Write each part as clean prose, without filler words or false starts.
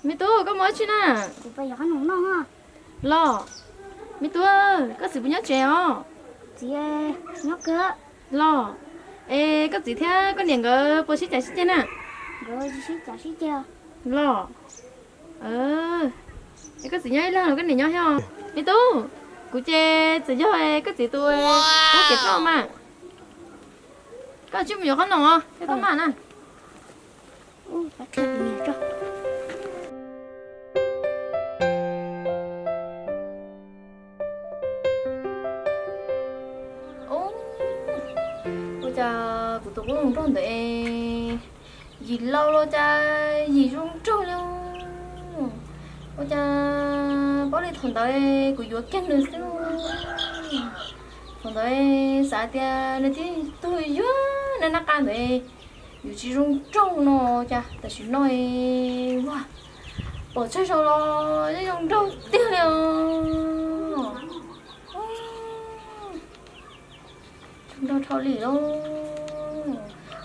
mi tú có mới chứ nè Thì bây giờ hắn nóng nóng ha. lo mi tú ơi có gì muốn nhớ trẻ không Chị nhóc cơ. lo ê có gì thế có niềng cái bố sĩ chạy sĩ nè Rồi chị chả xí chưa. lo ê có gì nhớ là cái này nhớ không mi tú cụ chê chỉ cho ê có gì tôi có kịp không mà có chút nhiều khăn không thế có mà nè Ui, bắt thật nhiều cho. ôi cha cụ tôi cũng không để gì lâu lo cha gì rung trôi luôn ôi cha bỏ đi thằng đấy cụ vừa kén nữa xíu thằng đấy xả tia nên thì tôi vừa nên nó can đấy dù chỉ rung trôi nó cha tại vì nói wow bỏ chơi rồi lo chứ rung trôi tiêu liền rung trôi thôi lì luôn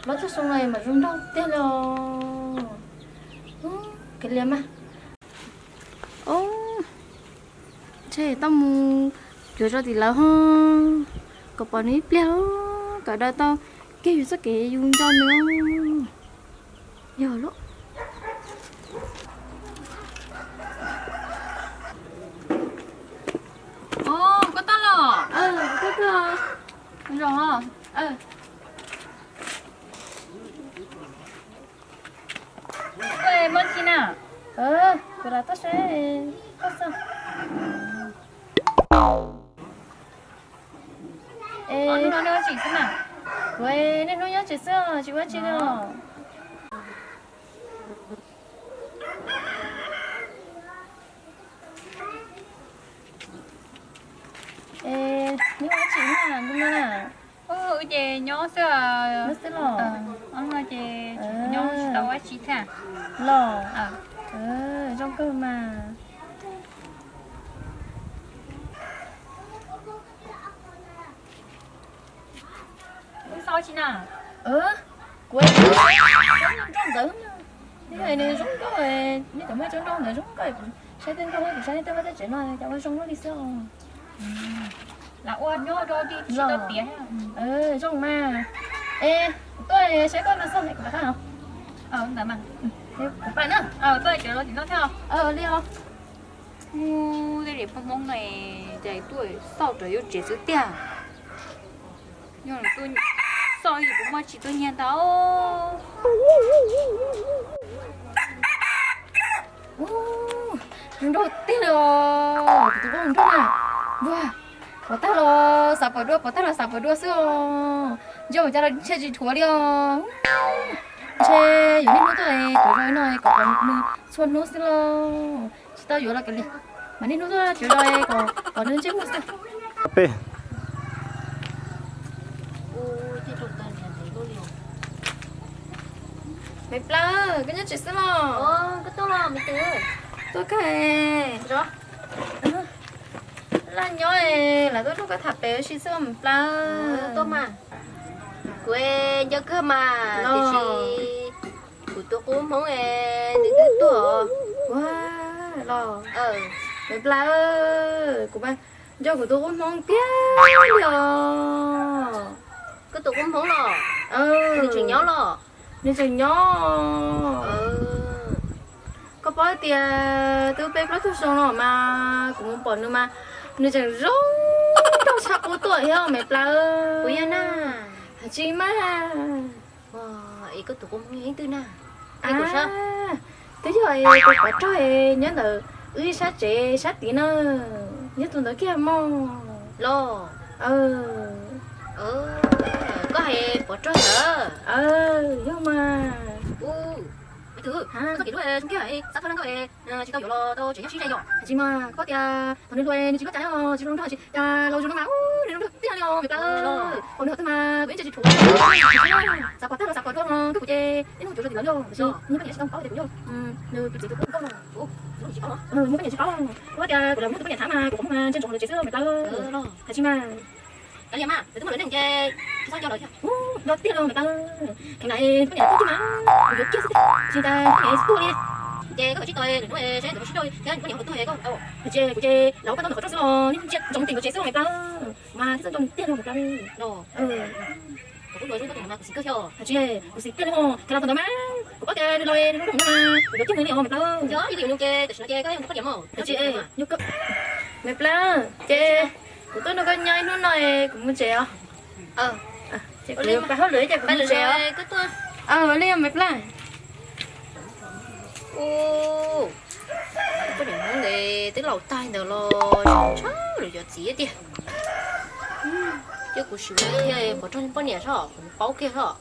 nó cho xong này mà rung trôi tiêu liền cái liềm à ô thế tao mua kiểu cho thì lâu hơn có bao nhiêu béo cả đời tao cái gì cái dùng cho nữa giờ lúc ô có tao rồi có cơ rồi ê mất chi nào cái là tao sẽ có sao ê nó chỉ xem nào vậy nên nó nhớ chỉ sao chỉ quá chi đâu ê nhớ chỉ là đúng không nào chị nhớ sao nó sẽ lò ông nói chị nhớ đâu quá chị thà lò trong cơ mà sao chị nào quên trong tử cái này giống có rồi nếu tụi mấy trong trong này giống cái sai tên tôi sai tên tôi chuyện này cho nó xong nó đi sao là ôn nhớ rồi đi chị đâu tía trong mà ê tôi sẽ có nó xong này của bạn không để mà bạn nữa tôi chờ nó chị nó theo đi không cái điểm phong mông này chạy tuổi sau trời yêu trẻ sứ tia nhưng mà tôi sao gì cũng mà chỉ tôi nhận đâu rồi tiếc rồi tụi con không à wow bỏ tay lo sập vào đua bỏ tay là sập vào đua xíu giờ cho nó chơi gì thua đi chơi giờ nên nó tôi tụi rồi nói còn xuân nó xíu lo chỉ tao vừa là cái gì mà nên nó tôi tụi rồi còn nên chơi một xíu P mày pla cái nhớ chỉ xíu lo Cái tốt là mình tự. tôi cái rồi là nhớ là tôi lúc cái thạp bé xí xíu mày pla Tốt mà. Quê nhớ cơ mà. Thì chị của tôi cũng không nghe những cái tuổi. wow lo mày pla của bạn do của tôi cũng không biết rồi Cái tôi cũng không lo. Nên Mình chỉ nhớ lo. nên chẳng nhớ có bao tiền tôi bé rất thích xong rồi mà cũng không bỏ nữa mà nên chẳng rong đâu chắc của tuổi không mẹ pla Ui na. chị mà Ý cái tôi cũng không nghe từ nào. Ý của sao? thế rồi tôi có trai nhớ là ui sát trẻ sát tí nữa nhớ tôi nói kia mong Lo. Có hay bỏ trôi hả? nhưng mà Mấy thứ sao kiểu ấy cái ấy sao thằng có ấy chỉ tao hiểu lo tao chỉ nhớ rồi chị mà có tiền thằng nên thuê chị có trái không chị không thôi chị lâu rồi nó máu nên nó tiền đâu người ta còn nữa mà bây giờ chị thủ sao có sao có không cái của chị đến một chỗ thì lớn vô nhưng cái gì không có thì cũng vô nếu chị cũng có nhưng cái gì có có tiền của làm cái nhà thả mà cũng trên chỗ chị xưa người ta chị mà cái gì mà tôi mà đến chơi sao cho rồi nó tiếc đâu người ta cái này cái nhà tốt chứ mà được kia chị ta cái tôi đi 姐個知道誒，你誒，我知道，睇下如果你有都係個哦，姐，老闆都唔合作咯，你姐仲定個姐先嚟啦，嘛，其實仲掂咗㗎咯，我都來咗都同嘛，時個條，姐，我時個咯，睇下同佢咩，我嘅你來，你都同嘛，有啲嘢我咪得，有呢條用嘅，但係姐，嗰啲乜嘢冇，姐，有個，咪啦，姐，我都那個nhai nó này cũng chị à, chị cũng phải hỏi lưỡi chị cũng chị à, ở đây mệt lắm, ô, có điểm muốn để tới lẩu tai nữa lo, cháu rồi giờ gì đi, chứ cũng sửa thì bỏ trong bao nhiêu sao, bao kia sao,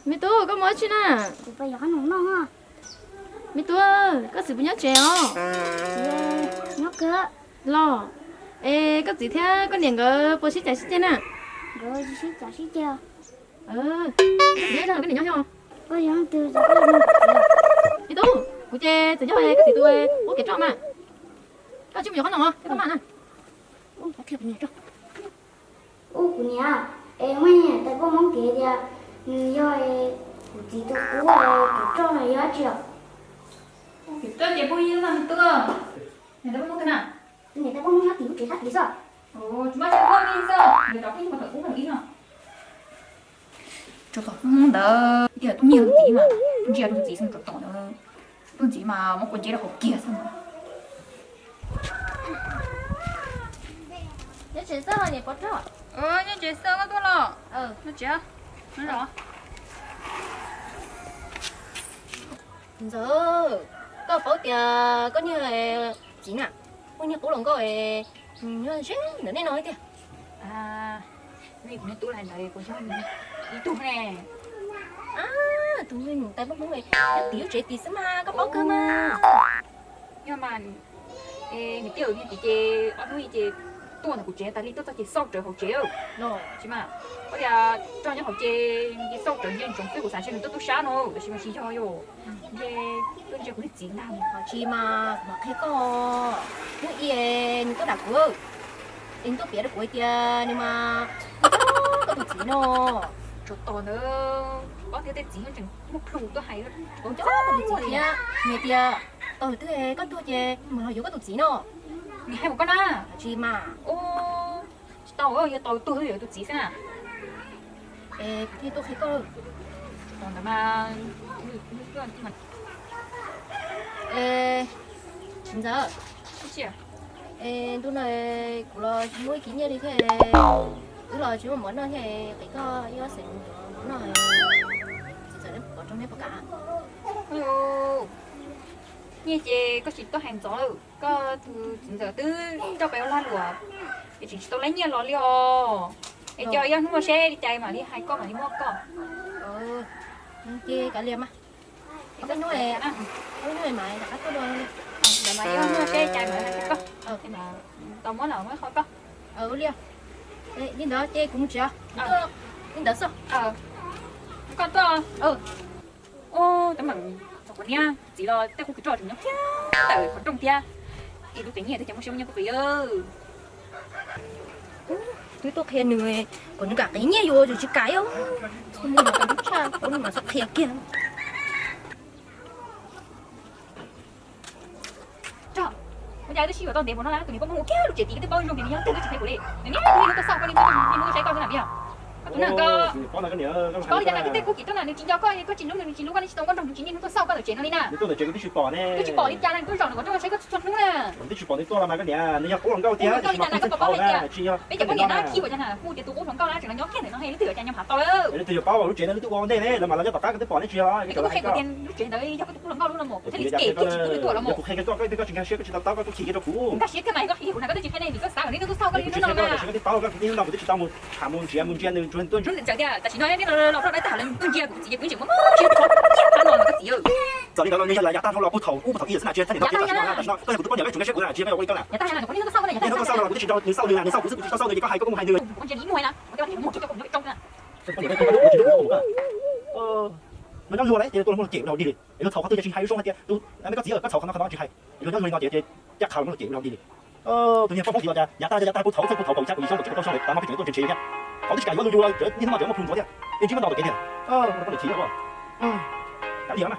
mẹ tu có mới chứ nè, bây giờ nó ngon ha. mẹ tu có sự nhớ chị không? Nó cơ. Lo, ê có gì thế, có niệm cái bố sĩ chạy sĩ nè, Rồi xí chả xí chưa. nhớ rằng cái niệm nhớ không? Có gì không từ giờ có gì. Mẹ tu, của chị tự nhớ hay cái gì tôi, bố kịp cho mà, có chịu nhiều không nào? Cái bạn à? Ủa phải kịp nè cho. Ủa của nhà. Em mấy nhà tại có món kia kìa. Do của chị tôi cũ kịp cho này giá chưa. Kịp cho chị bố yên làm tưa, này đâu có cái nào? Người ta có món thì chị thắt lý sao? Ồ, chúng ta sẽ không đi sao? Người đọc cái mà thật cũng là ý nào? Chỗ tỏ không đỡ, kìa tôi nhiều gì mà, tôi chỉ là tôi chỉ xong chỗ tỏ nữa, tôi chỉ mà một con chế là học kia xong mà. nhớ chị sao mà nhỉ bỏ cho, nhưng chị sao cái tôi lo nó chị á nó rõ giờ có bảo tiền có như là gì nè, có như cổ lòng có như chết nữa nên nói kìa. à này cũng tôi lại này của cho mình đi tu nè Tụi mình tay bóc bóng này tiểu trẻ tí mà có bảo cơ mà nhưng mà mình tiểu như chị ở đây chị tôi là của chị tại vì tôi chỉ sau trời học chị no chứ mà bây giờ cho những học chị sau trời nhân trong cái của sản sinh tôi sáng nó để mà xin cho yo chị tôi chỉ có cái gì làm chị mà thấy có mũi yên có đặc cơ em tôi biết được cuối tiền nhưng mà có được gì nó cho to nữa có thể gì hơn chừng một lù tôi hay đó còn chó có được gì nha nghe tiền tôi tôi có tôi chơi mà nó có được gì nó ngày hai một con à chị mà ô tao ơi tao tôi tôi chỉ xem thì tôi thấy có còn mà chính giờ chị à tôi này cũng là mỗi kỷ niệm đi thế tức là chỉ muốn nói thế cái có yêu sinh muốn nói chỉ sợ đến bỏ trong hết cả ôi như chị có chị có hàng gió rồi có giờ tư cho béo lan rồi thì chị tôi lấy nhiều lò liò để cho em mua xe đi chạy mà đi hai con mà đi mua con kia cả liềm á cái nói mày đã có đôi để mà em mua xe chạy mà hai con thì mà tao muốn nào mới thôi con liềm nhìn đó chơi cũng chưa nhìn đó sao con to ô tao mặn còn nha chỉ là tao không cứ trò chúng nó tại còn trong tia thì tôi tính nhẹ thì chẳng có xem nhau có phải tôi khen người còn cả cái nhẹ vô rồi chứ cái không không mà cái đứa cha con mà sắp thiệt kia trời bây giờ tôi chỉ vào tao để bọn nó lá tụi nó có mua kéo được chỉ tí cái bao nhiêu tiền nhau tôi chỉ thấy của đi nếu như nó sao con đi mua trái con thế nào bây giờ tụi nó có đi ra cái cô chỉ tao là nếu chỉ cho có chỉ lúc này chỉ lúc anh chỉ tao con đồng chỉ nhìn nó sau con ở trên nó đi nè tôi là chuyện cái chuyện bỏ nè tôi chỉ bỏ đi cha này tôi rộng nó có trong trái có chuột nữa nè cái chuyện bỏ đi tôi là mà cái nhà nếu như cố làm cao tiếc thì mà không có nè chỉ bây giờ con nhà nó khi của cha nè khu thì tôi cũng cao lá chỉ là nhóm kia để nó hay nó tự cho nhau hạt to đó để tôi bảo lúc chuyện nó tôi có đây nè là mà nó cho tất cả cái bỏ đi chưa cái tôi hay của tiền lúc chuyện đấy cho cái tôi làm cao luôn là một thế thì kể cái chỉ tôi là một hay cái chuyện cái chuyện tao có khi cái đó cũ cái cái này có khi của nó có cái này thì có sao đấy nó sau cái nó nó mà cái bảo cái cái làm cái chuyện tao muốn thả muốn chuyện nên chuyện tôi chúng chẳng kia tại chỉ nói nó nó đấy thả lên tôi chia cũng chỉ cũng chỉ có chia có thả nó cái gì giờ đi đâu là nhà ta thâu là bút thầu ý là chuyện này nó cái của tôi cái chuyện cái chuyện là chỉ cái quay cái này nhà ta là có nó sau cái này nó sau là cái chuyện đó sau đường sau cũng sau đường có hai có hai đường con chơi ý mùi nè cái đó một chút cũng trong nè nó nói luôn đấy, tôi muốn chịu đầu đi đi, nó thầu tôi chỉ hay xong hết tôi mấy cái gì ở các thầu nó chỉ hay, nó nói nó chỉ chắc thầu nó chịu đầu đi đi, tự nhiên phong gì vậy, nhà ta bút thầu cầu chắc gì xong một chút xong rồi, ta mang cái chuyện tôi chuyện nhá, thầu cái cái nó luôn rồi, nhưng mà chỉ một phần thôi em chỉ mà đào được cái này, nó có thể chỉ được không? Cả gì mà.